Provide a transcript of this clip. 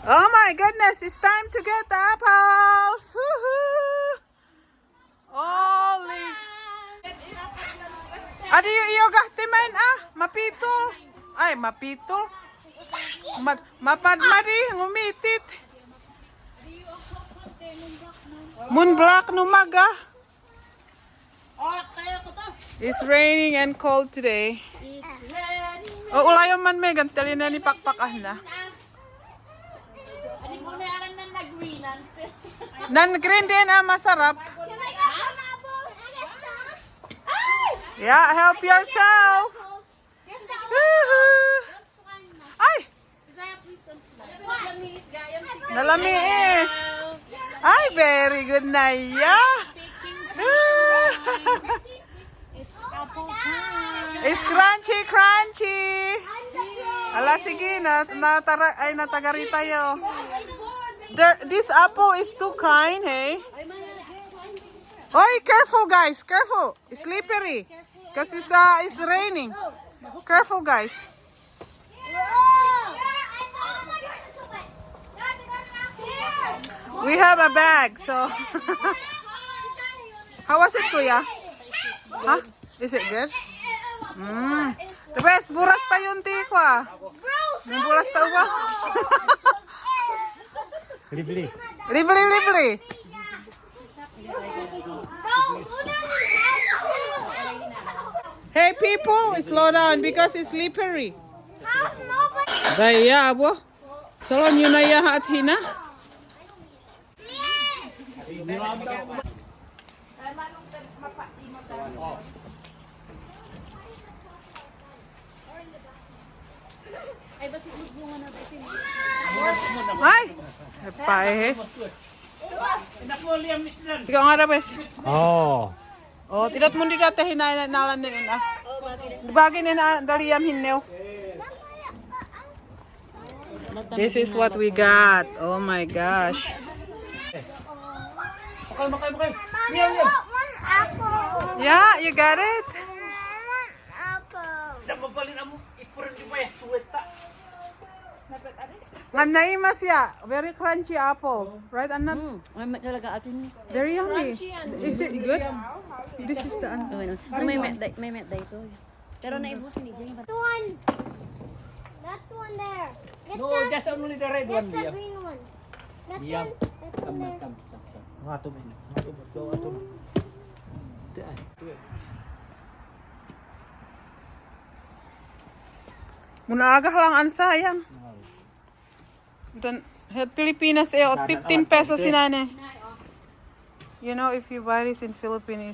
Oh my goodness, it's time to get the apples. Woohoo! Holy. Adi yung gahtiman mapitol. Ay, mapitol. Mapadmari, ngumitit. Moon black numaga. It's raining and cold today. Oh, ulayo man may gantalin na ni pakpakah na. Nan-green din masarap. Yeah, help yourself. Ay! Nalamis. Ay, very good na It's crunchy, crunchy. Ala, sige, natagari tayo. This apple is too kind, hey? Oy, careful guys, careful. It's slippery. Because it's raining. Careful guys. We have a bag, so. How was it, Kuya? Huh? Is it good? The best, buras tayo ti ko buras tayo ba? Lively. Lively. Hey people, slow down because it's slippery. Daya bo. Salon yun na at hina. Ay! Pahe. Ikaw nga rabes. Oh. Oh, tidat mo di dati hinanalan din Bagay na daliyam hinnew. This is what we got. Oh my gosh. Yeah, you got it. Ngam naimas ya, very crunchy apple, right? Annabs? Very yummy. Is it good? This is the may metday ito. Pero naibusin ni Jane. That one there. Get No, that, just only the red get one. the green one. That Yeah. one. That one there. Munagah lang ang sayang. Dan Pilipinas 15 pesos sinane. You know, if you buy this in Philippines,